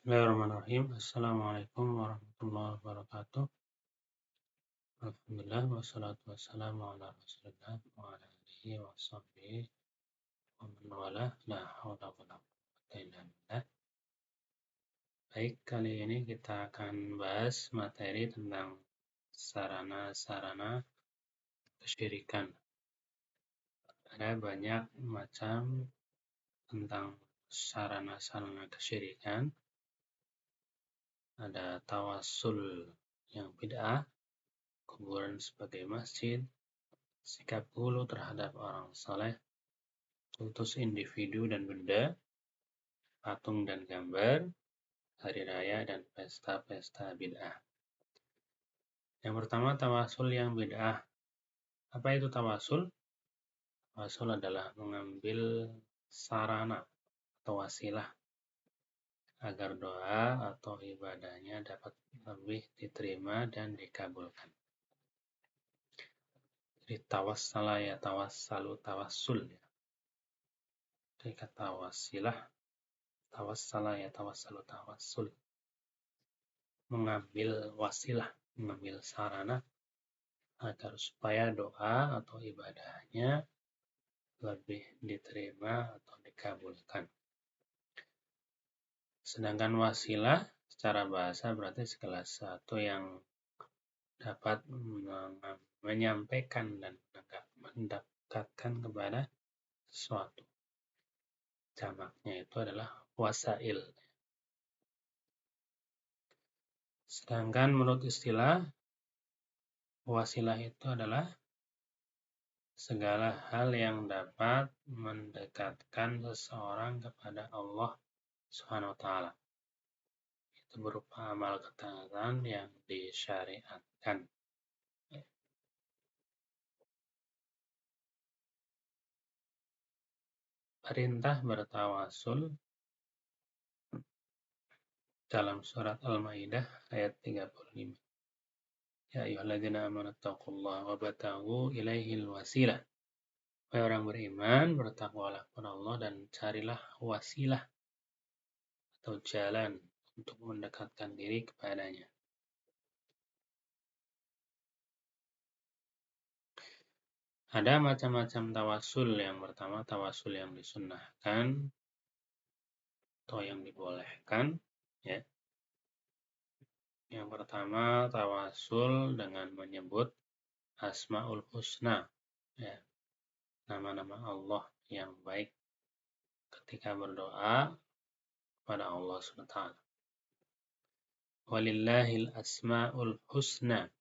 Bismillahirrahmanirrahim. Assalamualaikum warahmatullahi wabarakatuh. Alhamdulillah wassalatu wassalamu ala Rasulillah wa ala alihi wa sahbihi wa man wala la haula wala quwwata illa billah. Baik, kali ini kita akan bahas materi tentang sarana-sarana kesyirikan. Ada banyak macam tentang sarana-sarana kesyirikan. Ada tawassul yang bid'ah, kuburan sebagai masjid, sikap hulu terhadap orang saleh, kultus individu dan benda, patung dan gambar, hari raya dan pesta-pesta bid'ah. Yang pertama, tawasul yang bid'ah. Apa itu tawasul? Tawasul adalah mengambil sarana atau wasilah agar doa atau ibadahnya dapat lebih diterima dan dikabulkan. Jadi tawassala ya tawassalu tawassul ya. Dari kata wasilah, tawassala ya tawassalu tawassul. Mengambil wasilah, mengambil sarana agar supaya doa atau ibadahnya lebih diterima atau dikabulkan. Sedangkan wasilah secara bahasa berarti segala sesuatu yang dapat menyampaikan dan mendekatkan kepada sesuatu. Jamaknya itu adalah wasail. Sedangkan menurut istilah, wasilah itu adalah segala hal yang dapat mendekatkan seseorang kepada Allah Subhanahu wa taala. Itu berupa amal ketaatan yang disyariatkan. Perintah bertawasul dalam surat Al-Maidah ayat 35. Ya ayyuhalladzina amanu taqullaha wabtaghu ilaihil wasilah. Wahai orang beriman, bertakwalah kepada Allah dan carilah wasilah atau jalan untuk mendekatkan diri kepadanya. Ada macam-macam tawasul. Yang pertama, tawasul yang disunnahkan atau yang dibolehkan. Ya. Yang pertama, tawasul dengan menyebut Asmaul Husna. Ya. Nama-nama Allah yang baik ketika berdoa kepada Allah SWT. Walillahil asma'ul husna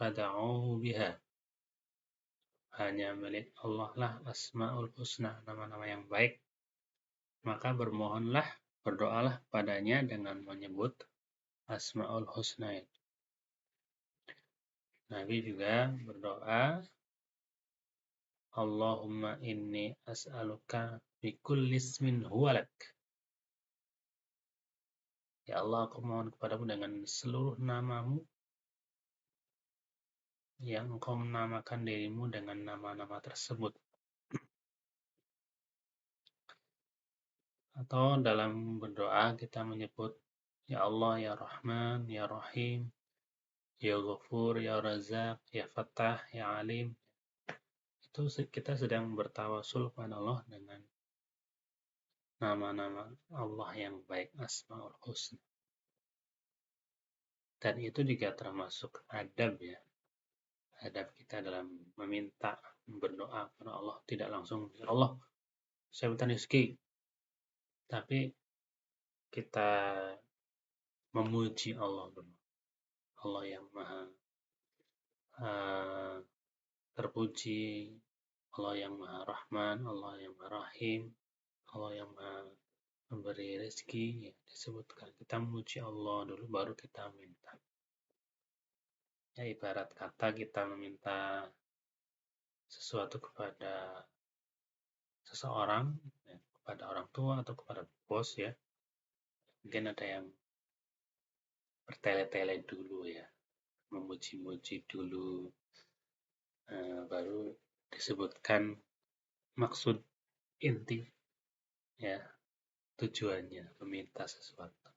fad'uhu biha. Hanya milik Allah lah Asma'ul Husna, nama-nama yang baik. Maka bermohonlah, berdoalah padanya dengan menyebut Asma'ul Husna itu. Nabi juga berdoa, Allahumma inni as'aluka bikulli ismin huwalak. Ya Allah, aku mohon kepadamu dengan seluruh namamu yang engkau menamakan dirimu dengan nama-nama tersebut. Atau dalam berdoa kita menyebut Ya Allah, Ya Rahman, Ya Rahim, Ya Ghafur, Ya Razak, Ya Fattah, Ya Alim. Itu kita sedang bertawasul kepada Allah dengan nama-nama Allah yang baik, Asmaul Husna. Dan itu juga termasuk adab ya. Adab kita dalam meminta, berdoa kepada Allah. Tidak langsung, Ya Allah, saya minta rezeki. Tapi kita memuji Allah dulu. Allah yang maha terpuji, Allah yang maha Rahman, Allah yang maha Rahim, Allah yang maha memberi rezeki, ya, disebutkan. Kita memuji Allah dulu, baru kita minta. Ya, ibarat kata kita meminta sesuatu kepada seseorang, ya, kepada orang tua atau kepada bos ya. Mungkin ada yang bertele-tele dulu ya, memuji-muji dulu, baru disebutkan maksud inti ya, tujuannya meminta sesuatu.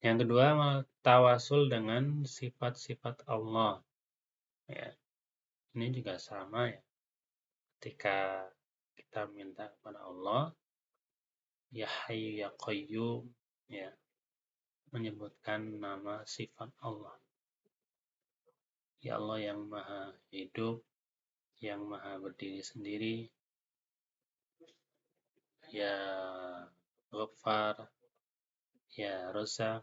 Yang kedua, tawasul dengan sifat-sifat Allah. Ya, ini juga sama ya. Ketika kita minta kepada Allah, ya Hayyu ya Qayyum, ya, menyebutkan nama sifat Allah. Ya Allah yang maha hidup, yang maha berdiri sendiri, ya Ghaffar, ya Razak.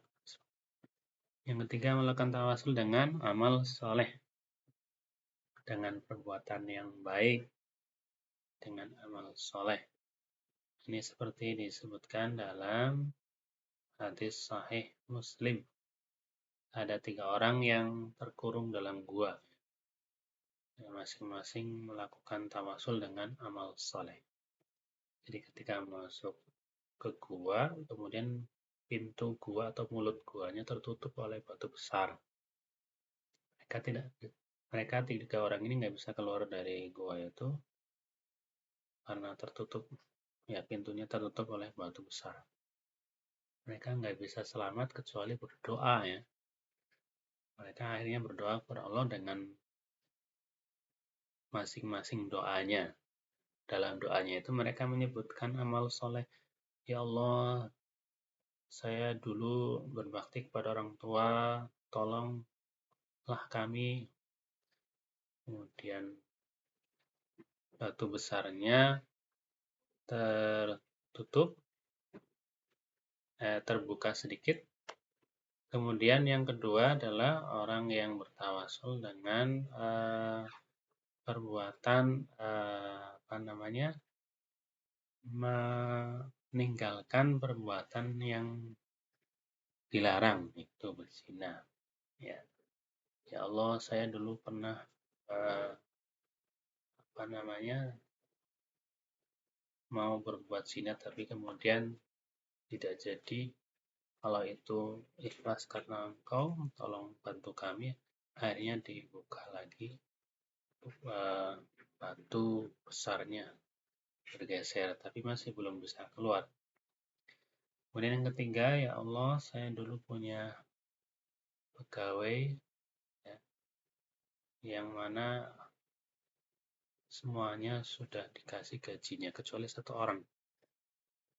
Yang ketiga, melakukan tawasul dengan amal soleh, dengan perbuatan yang baik, dengan amal soleh. Ini seperti disebutkan dalam hadis sahih Muslim. Ada 3 orang yang terkurung dalam gua. Masing-masing melakukan tawasul dengan amal soleh. Jadi ketika masuk ke gua, kemudian pintu gua atau mulut guanya tertutup oleh batu besar. Mereka 3 orang ini nggak bisa keluar dari gua itu karena tertutup, ya pintunya tertutup oleh batu besar. Mereka nggak bisa selamat kecuali berdoa ya. Mereka akhirnya berdoa kepada Allah dengan masing-masing doanya. Dalam doanya itu mereka menyebutkan amal soleh. Ya Allah, saya dulu berbakti kepada orang tua, tolonglah kami. Kemudian batu besarnya tertutup, terbuka sedikit. Kemudian yang kedua adalah orang yang bertawasul dengan perbuatan meninggalkan perbuatan yang dilarang, itu berzina. Ya, ya Allah, saya dulu pernah eh, mau berbuat zina tapi kemudian tidak jadi. Kalau itu ikhlas karena Engkau, tolong bantu kami. Akhirnya dibuka lagi batu besarnya bergeser, tapi masih belum bisa keluar. Kemudian yang ketiga, ya Allah, saya dulu punya pegawai ya, yang mana semuanya sudah dikasih gajinya kecuali satu orang.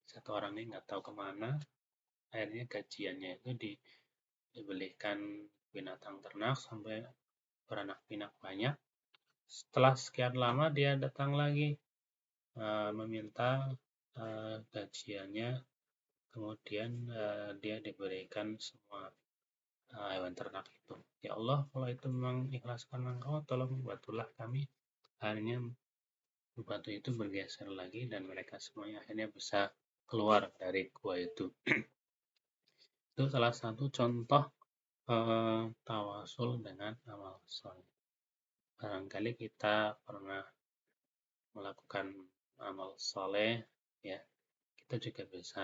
Satu orang ini nggak tahu kemana, akhirnya gajiannya itu dibelikan binatang ternak sampai beranak pinak banyak. Setelah sekian lama dia datang lagi meminta gajiannya, kemudian dia diberikan semua hewan ternak itu. Ya Allah, kalau itu memang ikhlaskan Engkau, tolong bantulah kami. Akhirnya batu itu bergeser lagi dan mereka semuanya akhirnya bisa keluar dari gua itu. Itu salah satu contoh tawasul dengan amal soleh. Barangkali kita pernah melakukan amal soleh, ya, kita juga bisa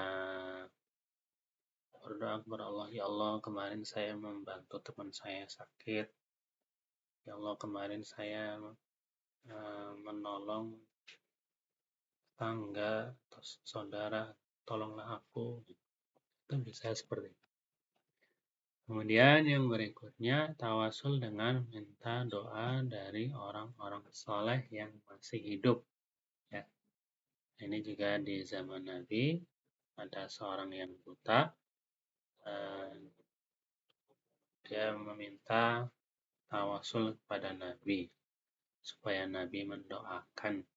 berdoa kepada Allah. Ya Allah, kemarin saya membantu teman saya sakit. Ya Allah, kemarin saya menolong tangga atau saudara, tolonglah aku. Itu bisa seperti itu. Kemudian yang berikutnya, tawasul dengan minta doa dari orang-orang soleh yang masih hidup. Ya. Ini juga di zaman Nabi, ada seorang yang buta, dia meminta tawasul kepada Nabi, supaya Nabi mendoakan.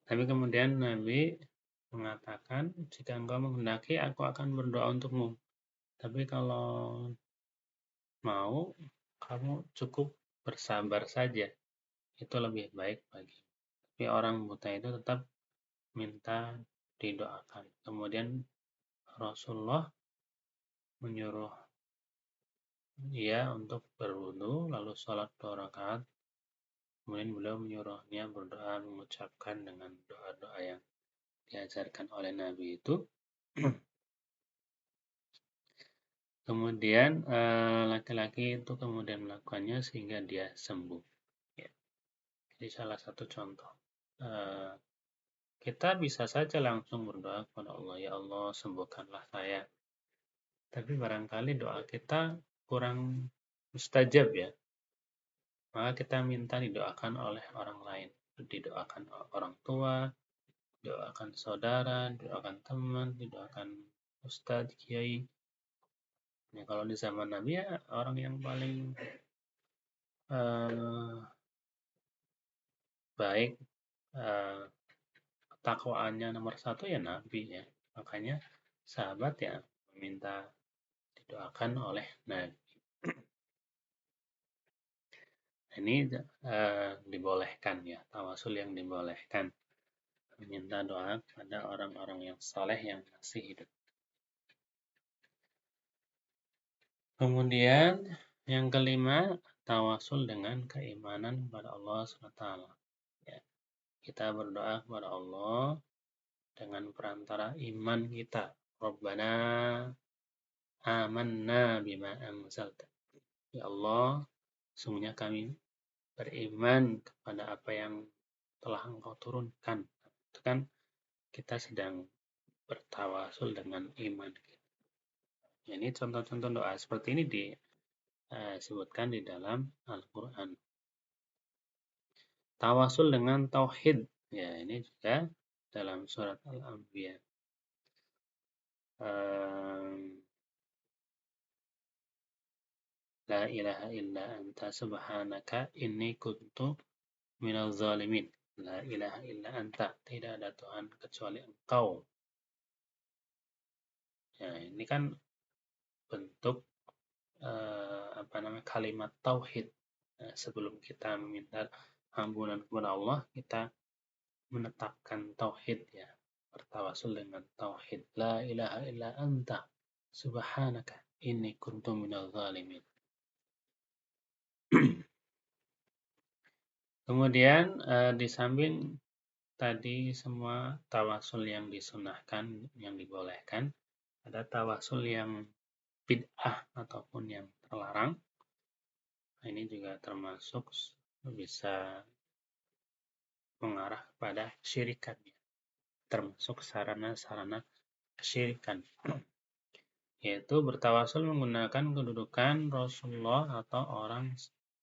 Tapi kemudian Nabi mengatakan, jika engkau menghendaki, aku akan berdoa untukmu. Tapi kalau mau, kamu cukup bersabar saja. Itu lebih baik bagi. Tapi orang buta itu tetap minta didoakan. Kemudian Rasulullah menyuruh dia untuk berwudu, lalu sholat 2 rakaat. Kemudian beliau menyuruhnya berdoa mengucapkan dengan doa-doa yang diajarkan oleh Nabi itu. Kemudian laki-laki itu kemudian melakukannya sehingga dia sembuh. Ya. Jadi salah satu contoh. Kita bisa saja langsung berdoa kepada Allah, ya Allah sembuhkanlah saya. tapi barangkali doa kita kurang mustajab ya. Maka kita minta didoakan oleh orang lain. Didoakan orang tua, didoakan saudara, didoakan teman, didoakan ustadz, kiai. Ya, kalau di zaman Nabi ya orang yang paling eh, baik, eh, takwaannya nomor satu ya Nabi ya. Makanya sahabat ya meminta didoakan oleh Nabi. Ini dibolehkan ya, tawasul yang dibolehkan. Meminta doa kepada orang-orang yang saleh yang masih hidup. Kemudian yang kelima, tawasul dengan keimanan kepada Allah SWT. Ya, kita berdoa kepada Allah dengan perantara iman kita. Rabbana amanna bima anzalta. Ya Allah, sungguhnya kami beriman kepada apa yang telah Engkau turunkan. Itu kan kita sedang bertawasul dengan iman. Ya, ini contoh-contoh doa seperti ini disebutkan di dalam Al-Quran. Tawasul dengan tauhid. Ya, ini juga dalam surat Al-Anbiya. La ilaha illa anta subhanaka inni kuntu minal zalimin. La ilaha illa anta. Tidak ada Tuhan kecuali Engkau. Ya, ini kan bentuk kalimat tauhid. Sebelum kita meminta ampunan kepada Allah, kita menetapkan tauhid ya. Bertawasul dengan tauhid. La ilaha illa anta subhanaka inni kuntu minal zalimin. Kemudian di samping tadi semua tawasul yang disunahkan, yang dibolehkan, ada tawasul yang bid'ah ataupun yang terlarang. Nah, ini juga termasuk bisa mengarah kepada syirikan, termasuk sarana-sarana kesyirikan, yaitu bertawasul menggunakan kedudukan Rasulullah atau orang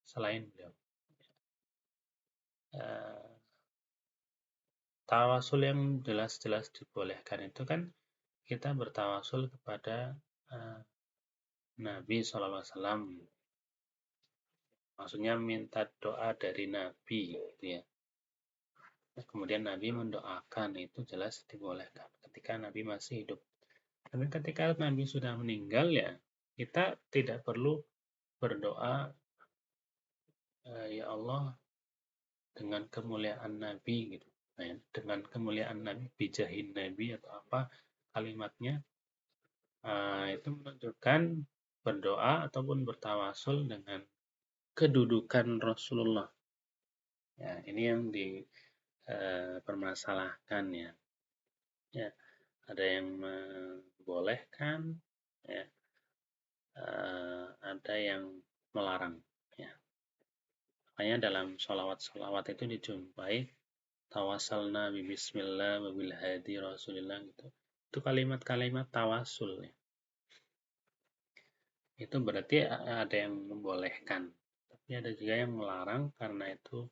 selain beliau. Tawasul yang jelas-jelas dibolehkan itu kan kita bertawasul kepada Nabi SAW. Maksudnya minta doa dari Nabi gitu ya. Kemudian Nabi mendoakan, itu jelas dibolehkan ketika Nabi masih hidup. Tapi ketika Nabi sudah meninggal ya, kita tidak perlu berdoa, ya Allah dengan kemuliaan Nabi gitu. Nah, dengan kemuliaan Nabi, bijahin Nabi atau apa kalimatnya, itu menunjukkan berdoa ataupun bertawasul dengan kedudukan Rasulullah. Ya, ini yang dipermasalahkan ya. Ya, ada yang membolehkan, ya, ada yang melarang. Ya. Makanya dalam sholawat-sholawat itu dijumpai tawasalna bi bismillah wa bil hadi rasulillah gitu. Itu kalimat-kalimat tawasul ya. Itu berarti ada yang membolehkan. Tapi ada juga yang melarang karena itu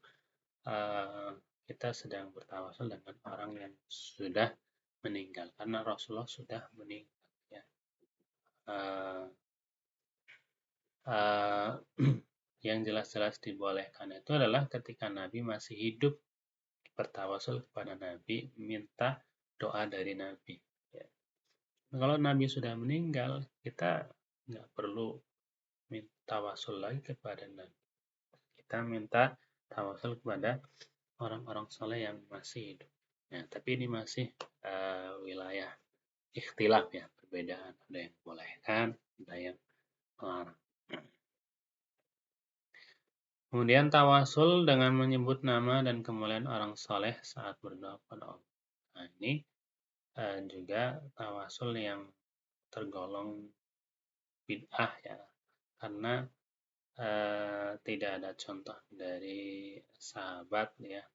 kita sedang bertawasul dengan orang yang sudah meninggal. Karena Rasulullah sudah meninggal. Ya. Yang jelas-jelas dibolehkan itu adalah ketika Nabi masih hidup, bertawasul kepada Nabi, minta doa dari Nabi. Ya. Kalau Nabi sudah meninggal, kita nggak perlu minta tawasul lagi kepada Nabi. Kita minta tawasul kepada orang-orang soleh yang masih hidup. Ya, tapi ini masih wilayah ikhtilaf ya, perbedaan. Ada yang bolehkan, ada yang melarang. Kemudian tawasul dengan menyebut nama dan kemuliaan orang soleh saat berdoa kepada Allah. Nah, ini juga tawasul yang tergolong bid'ah ya, karena tidak ada contoh dari sahabat ya.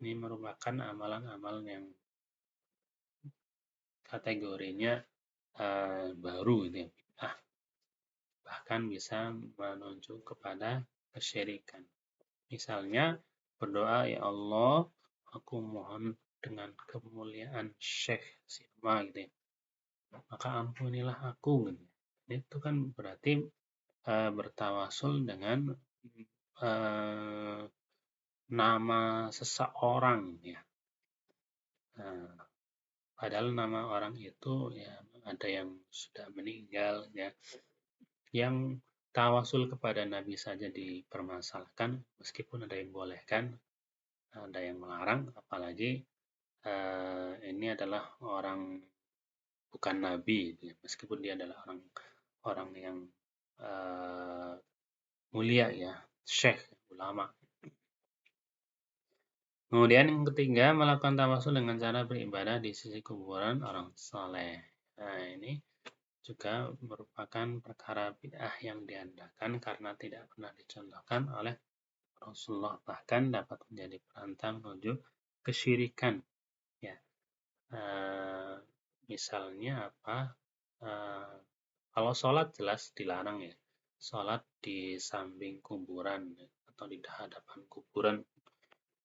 Ini merupakan amalan-amalan yang kategorinya baru gitu ya, bid'ah, bahkan bisa menunjuk kepada kesyirikan. Misalnya berdoa, ya Allah, aku mohon dengan kemuliaan Syekh Sirma gitu ya, maka ampunilah aku gitu. Itu kan berarti bertawasul dengan eh, nama seseorang ya. Nah, padahal nama orang itu ya ada yang sudah meninggal ya. Yang tawasul kepada Nabi saja dipermasalahkan, meskipun ada yang bolehkan, ada yang melarang, apalagi ini adalah orang bukan Nabi, ya. Meskipun dia adalah orang yang uh, mulia ya, syekh, ulama. Kemudian yang ketiga, melakukan tawasul dengan cara beribadah di sisi kuburan orang soleh. Nah, ini juga merupakan perkara bid'ah yang diadakan karena tidak pernah dicontohkan oleh Rasulullah, bahkan dapat menjadi perantara menuju kesyirikan. Ya, misalnya apa? Uh, Kalau sholat jelas dilarang ya. Sholat di samping kuburan atau di hadapan kuburan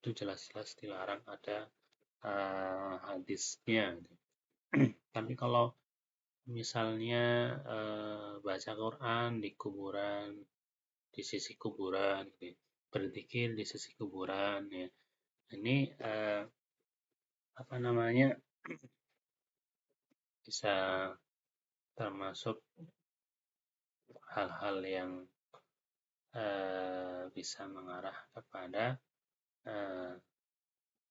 itu jelas-jelas dilarang, ada hadisnya. Tapi kalau misalnya baca Quran di kuburan, di sisi kuburan, gitu ya, berzikir di sisi kuburan, ya, ini apa namanya, bisa termasuk hal-hal yang bisa mengarah kepada eh,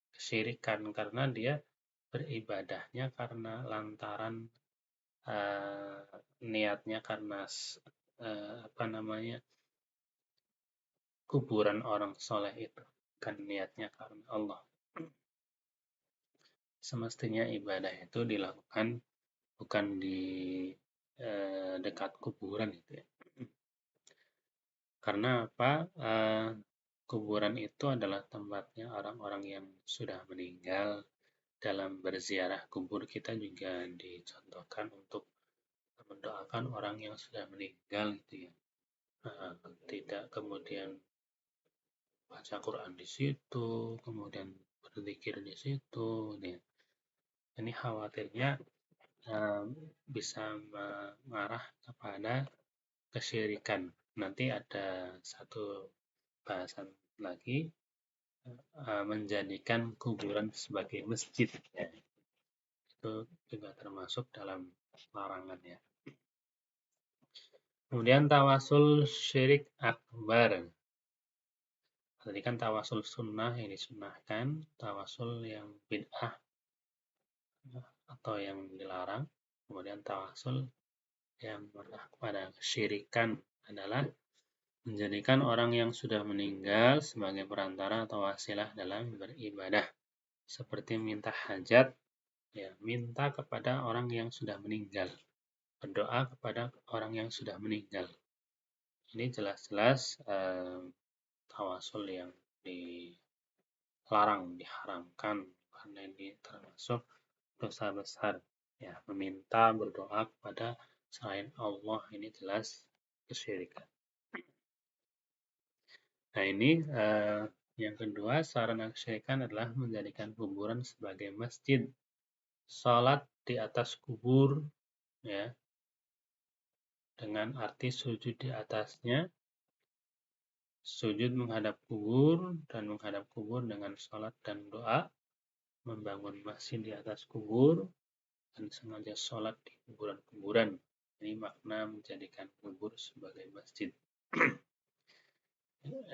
kesyirikan karena dia beribadahnya karena lantaran eh, niatnya karena apa namanya, kuburan orang soleh itu, kan niatnya karena Allah. Semestinya ibadah itu dilakukan bukan di dekat kuburan itu ya. Karena apa? Kuburan itu adalah tempatnya orang-orang yang sudah meninggal. Dalam berziarah kubur kita juga dicontohkan untuk mendoakan orang yang sudah meninggal gitu ya. Tidak kemudian baca Quran di situ, kemudian berzikir di situ. Ya. Ini khawatirnya bisa mengarah kepada kesyirikan. Nanti ada satu bahasan lagi, menjadikan kuburan sebagai masjid. Ya. Itu juga termasuk dalam larangan ya. Kemudian tawasul syirik akbar. Tadi kan tawasul sunnah yang disunnahkan, tawasul yang bid'ah atau yang dilarang. Kemudian tawasul yang mengarah kepada kesyirikan adalah menjadikan orang yang sudah meninggal sebagai perantara atau wasilah dalam beribadah. Seperti minta hajat, ya, minta kepada orang yang sudah meninggal. Berdoa kepada orang yang sudah meninggal. Ini jelas-jelas tawasul yang dilarang, diharamkan, karena ini termasuk dosa besar. Ya, meminta, berdoa kepada selain Allah ini jelas kesyirikan. Nah ini yang kedua, sarana kesyirikan adalah menjadikan kuburan sebagai masjid. Salat di atas kubur, ya, dengan arti sujud di atasnya, sujud menghadap kubur, dan menghadap kubur dengan salat dan doa, membangun masjid di atas kubur, dan sengaja sholat di kuburan-kuburan. Ini makna menjadikan kubur sebagai masjid.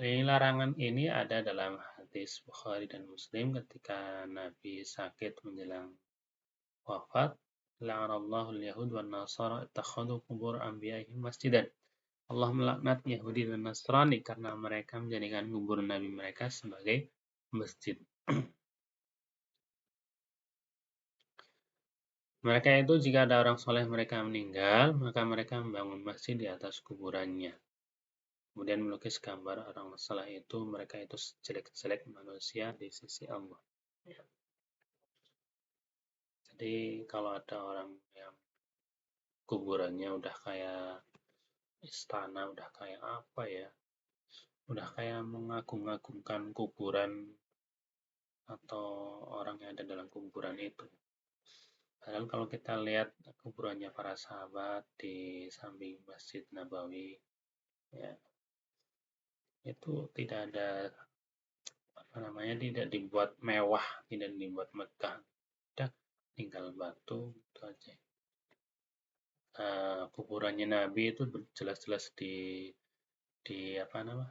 Larangan ini ada dalam hadis Bukhari dan Muslim ketika Nabi sakit menjelang wafat. La'anallahu al-yahud wa nasara ittakhadhu qubur anbiya'ihim masjidan. Allah melaknat Yahudi dan Nasrani karena mereka menjadikan kubur Nabi mereka sebagai masjid. Mereka itu jika ada orang soleh mereka meninggal, maka mereka membangun masjid di atas kuburannya. Kemudian melukis gambar orang soleh itu, mereka itu jelek-jelek manusia di sisi Allah. Jadi kalau ada orang yang kuburannya udah kayak istana, udah kayak apa ya, udah kayak mengagung-agungkan kuburan atau orang yang ada dalam kuburan itu. Padahal kalau kita lihat kuburannya para sahabat di samping Masjid Nabawi, ya, itu tidak ada apa namanya, tidak dibuat mewah, tidak dibuat megah, udah tinggal batu itu aja. Kuburannya Nabi itu jelas-jelas di apa nama,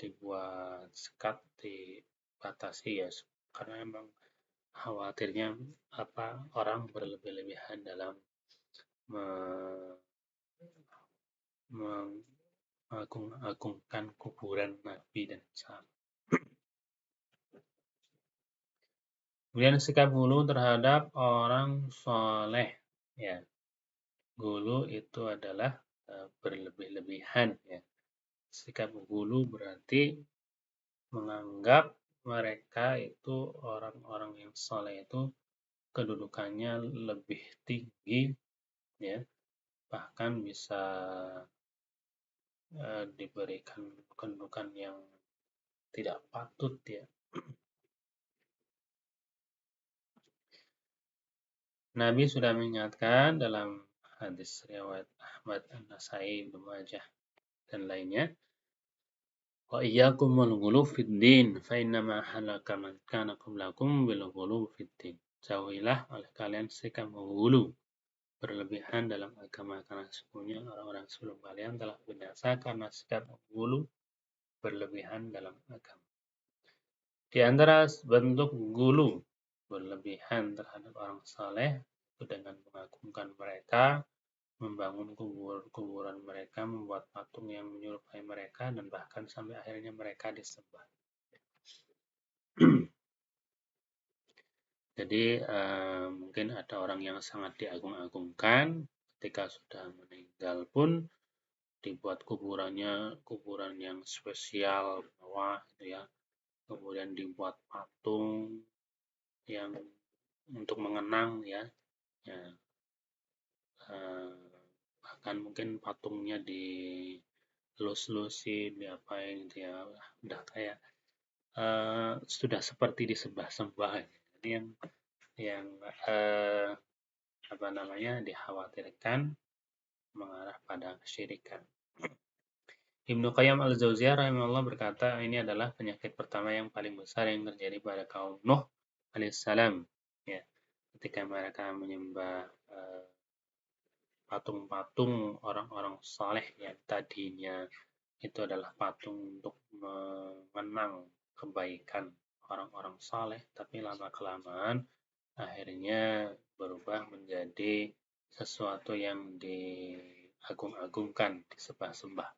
dibuat sekat, dibatasi ya, karena emang khawatirnya apa, orang berlebih-lebihan dalam mengagung-agungkan kuburan Nabi dan sahabat. Kemudian sikap hulu terhadap orang soleh, ya. Hulu itu adalah berlebih-lebihan, ya. Sikap hulu berarti menganggap mereka itu orang-orang yang soleh itu kedudukannya lebih tinggi, ya, bahkan bisa diberikan kedudukan yang tidak patut, ya. Nabi sudah mengingatkan dalam hadis riwayat Ahmad, An-Nasai, Ibnu Majah dan lainnya, wa iyyakum wal ghulu fid din fa inna ma halaka man kana qablakum bil ghulu fid din. Jauhilah oleh kalian sikap menghulu, berlebihan dalam agama, karena sesungguhnya orang-orang sebelum kalian telah binasa karena sikap menghulu, berlebihan dalam agama. Di antara bentuk gulu, berlebihan terhadap orang saleh, itu dengan mengagungkan mereka, membangun kuburan mereka, membuat patung yang menyerupai mereka, dan bahkan sampai akhirnya mereka disembah. Jadi mungkin ada orang yang sangat diagung-agungkan, ketika sudah meninggal pun dibuat kuburan yang spesial bawah, gitu ya. Kemudian dibuat patung yang untuk mengenang, ya. Ya, bahkan mungkin patungnya dilus-lusin, diapain gitu ya, udah kayak sudah seperti disembah-sembah. Jadi yang apa namanya, dikhawatirkan mengarah pada kesyirikan. Ibnu Qayyim al-Jauziyah rahimahullah berkata, ini adalah penyakit pertama yang paling besar yang terjadi pada kaum Nuh alaihissalam, ya, ketika mereka menyembah patung-patung orang-orang saleh yang tadinya itu adalah patung untuk mengenang kebaikan orang-orang saleh, tapi lama-kelamaan akhirnya berubah menjadi sesuatu yang diagung-agungkan, disembah-sembah.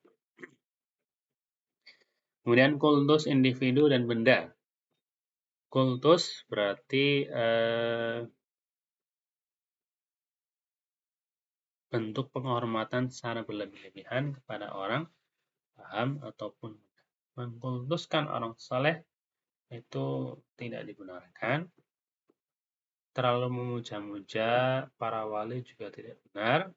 Kemudian kultus individu dan benda. Kultus berarti bentuk penghormatan secara berlebih-lebihan kepada orang, paham ataupun mengkultuskan orang saleh itu tidak dibenarkan. Terlalu memuja-muja para wali juga tidak benar.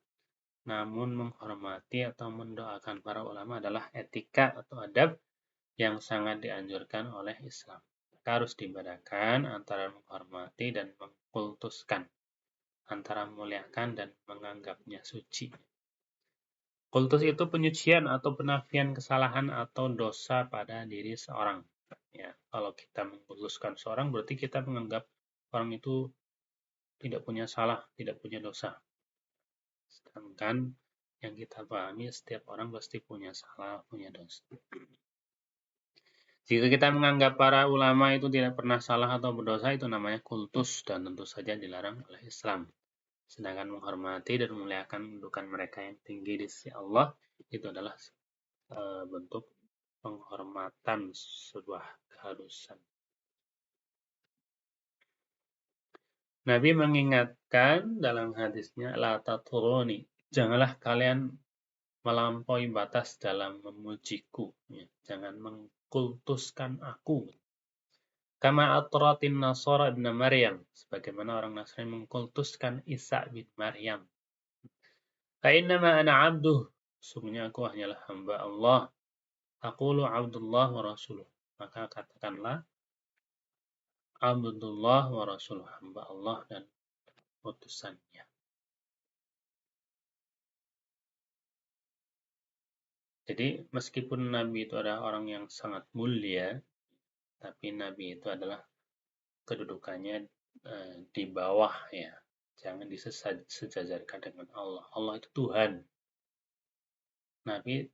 Namun menghormati atau mendoakan para ulama adalah etika atau adab yang sangat dianjurkan oleh Islam. Maka harus dibedakan antara menghormati dan mengkultuskan, antara memuliakan dan menganggapnya suci. Kultus itu penyucian atau penafian kesalahan atau dosa pada diri seorang. Ya, kalau kita mengkultuskan seorang berarti kita menganggap orang itu tidak punya salah, tidak punya dosa. Sedangkan yang kita pahami, setiap orang pasti punya salah, punya dosa. Jika kita menganggap para ulama itu tidak pernah salah atau berdosa, itu namanya kultus dan tentu saja dilarang oleh Islam. Sedangkan menghormati dan memuliakan kedudukan mereka yang tinggi di sisi Allah, itu adalah bentuk penghormatan, sebuah keharusan. Nabi mengingatkan dalam hadisnya, la taturuni, janganlah kalian melampaui batas dalam memujiku, ya. Jangan mengkultuskan aku. Kama atratin Nasara ibn Maryam, sebagaimana orang Nasrani mengkultuskan Isa bin Maryam. Fa'innama ana abduh. Sungguhnya aku hanyalah hamba Allah. Aqulu abdullah wa rasuluh. Maka katakanlah abdullah wa rasuluh. Hamba Allah dan utusannya. Jadi meskipun Nabi itu adalah orang yang sangat mulia, tapi Nabi itu adalah kedudukannya di bawah ya. Jangan disejajarkan dengan Allah. Allah itu Tuhan. Nabi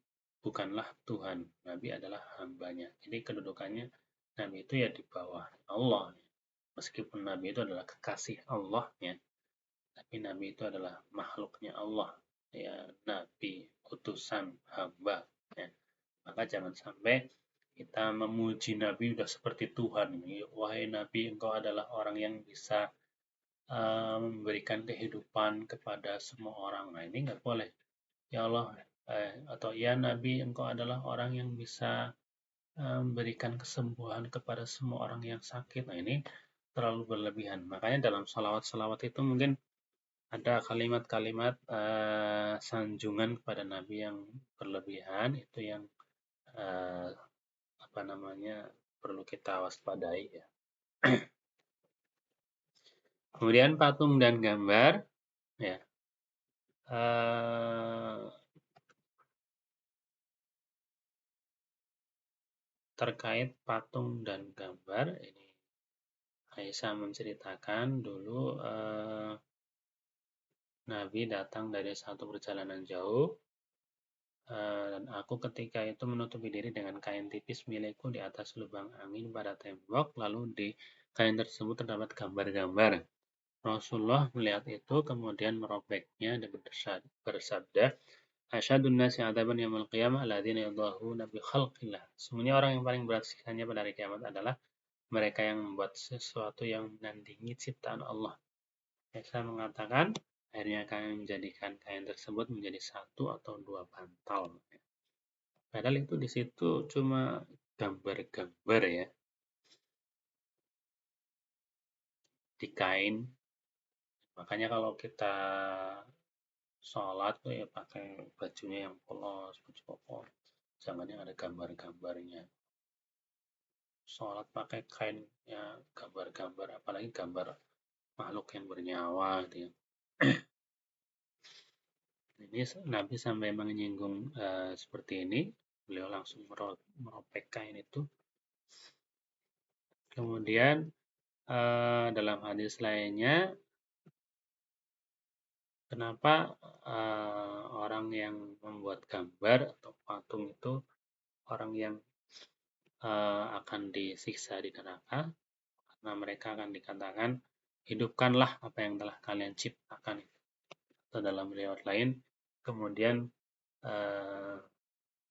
bukanlah Tuhan. Nabi adalah hambanya. Jadi kedudukannya Nabi itu ya di bawah Allah. Meskipun Nabi itu adalah kekasih Allah ya, tapi Nabi itu adalah makhluknya Allah. Ya, Nabi, utusan, hamba. Ya. Maka jangan sampai kita memuji Nabi sudah seperti Tuhan. Wahai Nabi, engkau adalah orang yang bisa memberikan kehidupan kepada semua orang. Nah, ini nggak boleh. Ya Allah, atau ya Nabi, engkau adalah orang yang bisa memberikan kesembuhan kepada semua orang yang sakit. Nah, ini terlalu berlebihan. Makanya dalam salawat-salawat itu mungkin ada kalimat-kalimat sanjungan kepada Nabi yang berlebihan, itu yang apa namanya perlu kita waspadai ya. Kemudian patung dan gambar ya. Terkait patung dan gambar ini Aisyah menceritakan dulu Nabi datang dari satu perjalanan jauh dan aku ketika itu menutupi diri dengan kain tipis milikku di atas lubang angin pada tembok, lalu di kain tersebut terdapat gambar-gambar. Rasulullah melihat itu kemudian merobeknya dan bersabda, Asyadun nasi adaban yaumil qiyamah alladzina yudahuna bi khalqillah. Sungguhnya orang yang paling berat siksanya pada hari kiamat adalah mereka yang membuat sesuatu yang menandingi ciptaan Allah. Aisyah mengatakan, akhirnya kami menjadikan kain tersebut menjadi satu atau dua bantal. Padahal itu di situ cuma gambar-gambar ya di kain. Makanya kalau kita sholat tuh ya pakai bajunya yang polos, baju koko. Jangan yang ada gambar-gambarnya. Sholat pakai kain ya gambar-gambar, apalagi gambar makhluk yang bernyawa gitu ya. Ini Nabi sampai menyinggung seperti ini, beliau langsung meropek kain itu. Kemudian dalam hadis lainnya, kenapa orang yang membuat gambar atau patung itu orang yang akan disiksa di neraka? Karena mereka akan dikatakan, hidupkanlah apa yang telah kalian ciptakan. Atau dalam riwayat lain, kemudian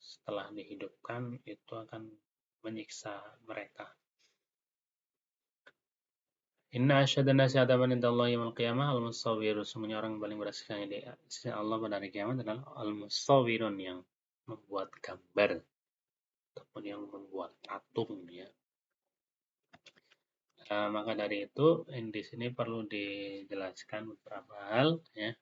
setelah dihidupkan itu akan menyiksa mereka. Inna asyhadan nasi adaban indallahi yaumil qiyamah al-musawwirun. Semuanya orang yang paling bersiksa di sisi Allah pada hari kiamat adalah al-musawwirun yang membuat gambar ataupun yang membuat patung ya. Maka dari itu di sini perlu dijelaskan beberapa hal ya.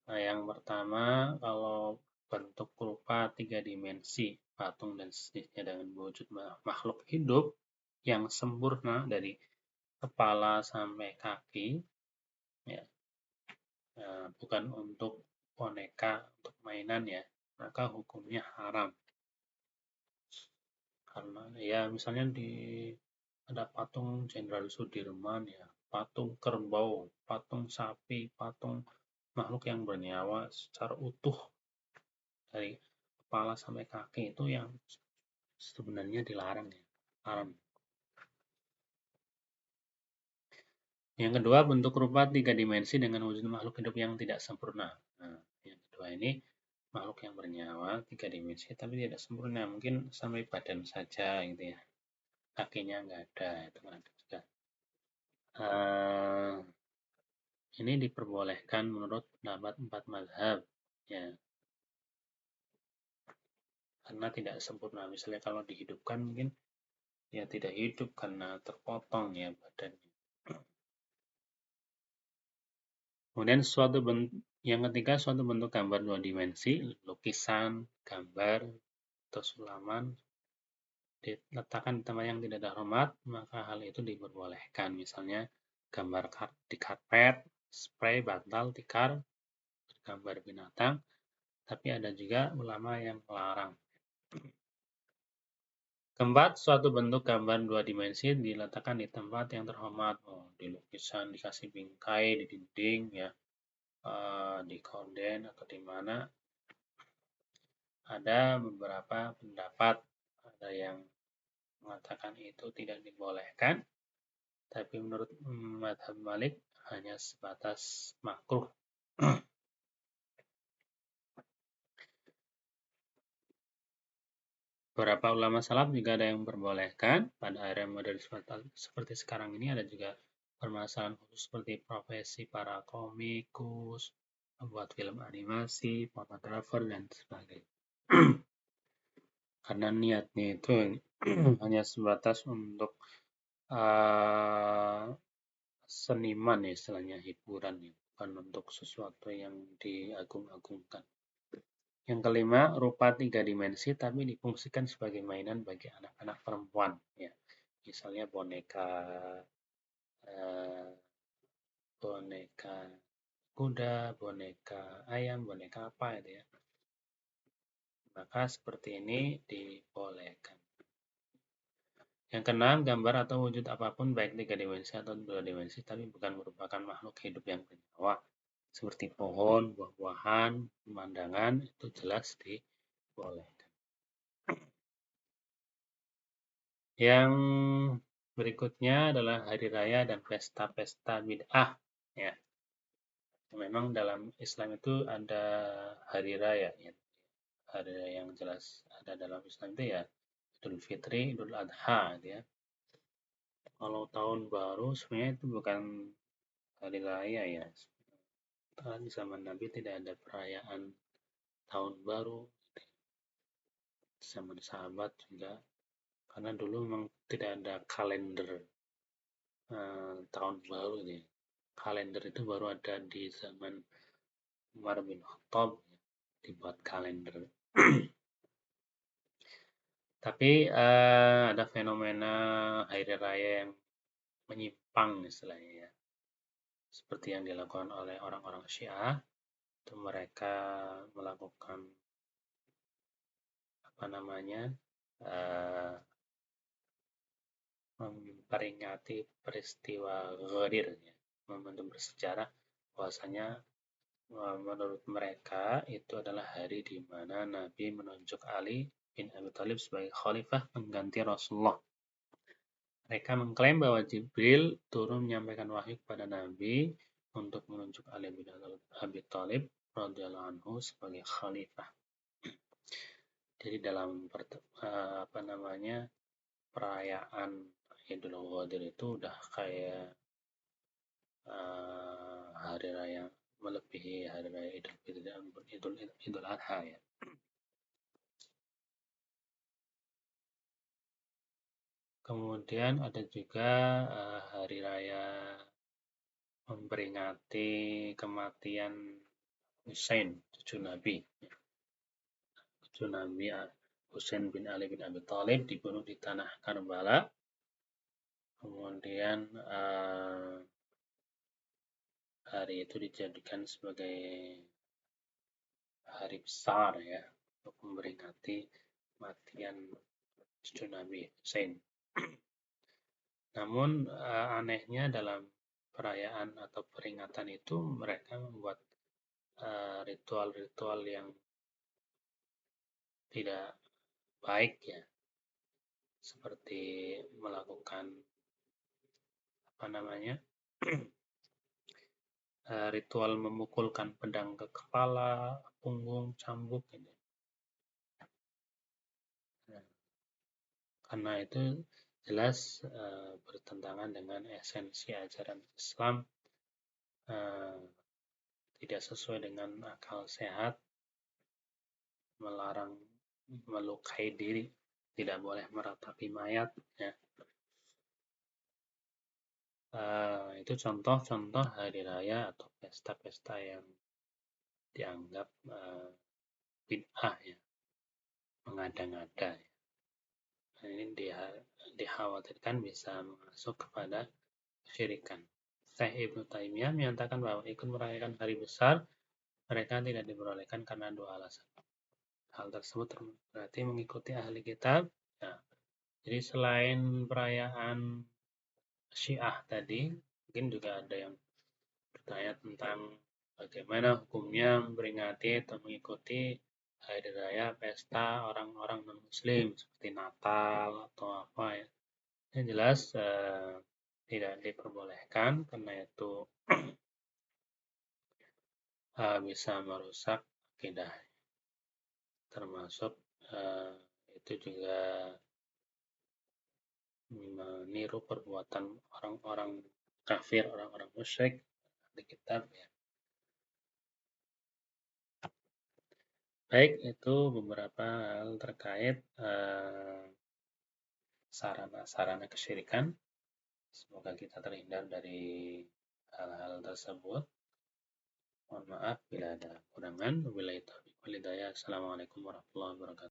Nah, yang pertama kalau bentuk rupa 3 dimensi patung dan sejenisnya dengan wujud makhluk hidup yang sempurna dari kepala sampai kaki ya, bukan untuk boneka untuk mainan ya, maka hukumnya haram. Karena ya misalnya ada patung Jenderal Sudirman ya, patung kerbau, patung sapi, patung makhluk yang bernyawa secara utuh dari kepala sampai kaki itu yang sebenarnya dilarang ya, haram. Yang kedua, bentuk rupa 3 dimensi dengan wujud makhluk hidup yang tidak sempurna. Nah, yang kedua ini makhluk yang bernyawa 3 dimensi tapi tidak sempurna, mungkin sampai badan saja gitu ya, kakinya nggak ada, itu kan ada juga. Ini diperbolehkan menurut pendapat 4 mazhab ya, karena tidak sempurna. Misalnya kalau dihidupkan mungkin ya tidak hidup karena terpotong ya badannya. Kemudian Yang ketiga, suatu bentuk gambar dua dimensi, lukisan, gambar, atau sulaman, diletakkan di tempat yang tidak terhormat, maka hal itu diperbolehkan. Misalnya, gambar di karpet, spray, bantal, tikar, gambar binatang, tapi ada juga ulama yang melarang. Keempat, suatu bentuk gambar dua dimensi diletakkan di tempat yang terhormat, di lukisan, dikasih bingkai, di dinding, ya, di korden atau di mana. Ada beberapa pendapat, ada yang mengatakan itu tidak dibolehkan, tapi menurut mazhab Malik hanya sebatas makruh. Beberapa ulama salaf juga ada yang memperbolehkan. Pada era modern seperti sekarang ini ada juga permasalahan khusus seperti profesi para komikus, membuat film animasi, fotografer, dan sebagainya. Karena niatnya itu hanya sebatas untuk seniman ya, istilahnya hiburan ya, bukan untuk sesuatu yang diagung-agungkan. Yang kelima, rupa tiga dimensi tapi difungsikan sebagai mainan bagi anak-anak perempuan ya. Misalnya eh, boneka kuda, boneka ayam, boneka apa itu ya. Maka seperti ini dibolehkan. Yang keenam, gambar atau wujud apapun baik tiga dimensi atau dua dimensi tapi bukan merupakan makhluk hidup yang bernyawa seperti pohon, buah-buahan, pemandangan itu jelas dibolehkan. Yang berikutnya adalah hari raya dan pesta-pesta bid'ah ya. Memang dalam Islam itu ada hari raya ya. Hari raya yang jelas ada dalam Islam itu ya Idul Fitri, Idul Adha gitu ya. Kalau tahun baru sebenarnya itu bukan hari raya ya. Karena di zaman Nabi tidak ada perayaan tahun baru. Zaman sahabat juga karena dulu memang tidak ada kalender tahun baru ya. Kalender itu baru ada di zaman Umar bin Khattab ya, dibuat kalender. Tapi ada fenomena hari raya yang menyimpang istilahnya ya. Seperti yang dilakukan oleh orang-orang Syiah, itu mereka melakukan apa namanya memperingati peristiwa Ghadir ya, momentum bersejarah bahwasanya menurut mereka itu adalah hari di mana Nabi menunjuk Ali bin Abi Thalib sebagai khalifah pengganti Rasulullah. Mereka mengklaim bahwa Jibril turun menyampaikan wahyu kepada Nabi untuk menunjuk Ali bin Abi Thalib radhiyallahu anhu sebagai khalifah. Jadi dalam apa namanya perayaan Idul Ghadir itu udah kayak hari raya melebihi hari raya Idul Fitri dan Idul Adha ya. Kemudian ada juga hari raya memperingati kematian Husain, cucu Nabi. Cucu Nabi Husain bin Ali bin Abi Thalib dibunuh di tanah Karbala. Kemudian hari itu dijadikan sebagai hari besar ya untuk memperingati kematian cucu Nabi Husain. Namun anehnya dalam perayaan atau peringatan itu mereka membuat ritual-ritual yang tidak baik ya, seperti melakukan apa namanya ritual memukulkan pedang ke kepala, punggung, cambuk gitu. Nah, karena itu jelas bertentangan dengan esensi ajaran Islam, tidak sesuai dengan akal sehat, melarang melukai diri, tidak boleh meratapi mayat ya. Itu contoh-contoh hari raya atau pesta-pesta yang dianggap bid'ah ya, mengada-ngada ya. Nah, ini dikhawatirkan bisa masuk kepada kesyirikan. Syekh Ibnu Taimiyah menyatakan bahwa ikut merayakan hari besar mereka tidak diperbolehkan karena dua alasan. Hal tersebut berarti mengikuti ahli kitab. Ya. Jadi selain perayaan Syiah tadi, mungkin juga ada yang bertanya tentang bagaimana hukumnya memperingati atau mengikuti hari raya pesta orang-orang non-muslim seperti Natal atau apa ya. Yang jelas tidak diperbolehkan karena itu bisa merusak akidah. Termasuk itu juga meniru perbuatan orang-orang kafir, orang-orang musyrik di kitab ya. Baik, itu beberapa hal terkait sarana-sarana kesyirikan. Semoga kita terhindar dari hal-hal tersebut. Mohon maaf bila ada kekurangan. Wabillahi taufiq wal hidayah. Assalamualaikum warahmatullahi wabarakatuh.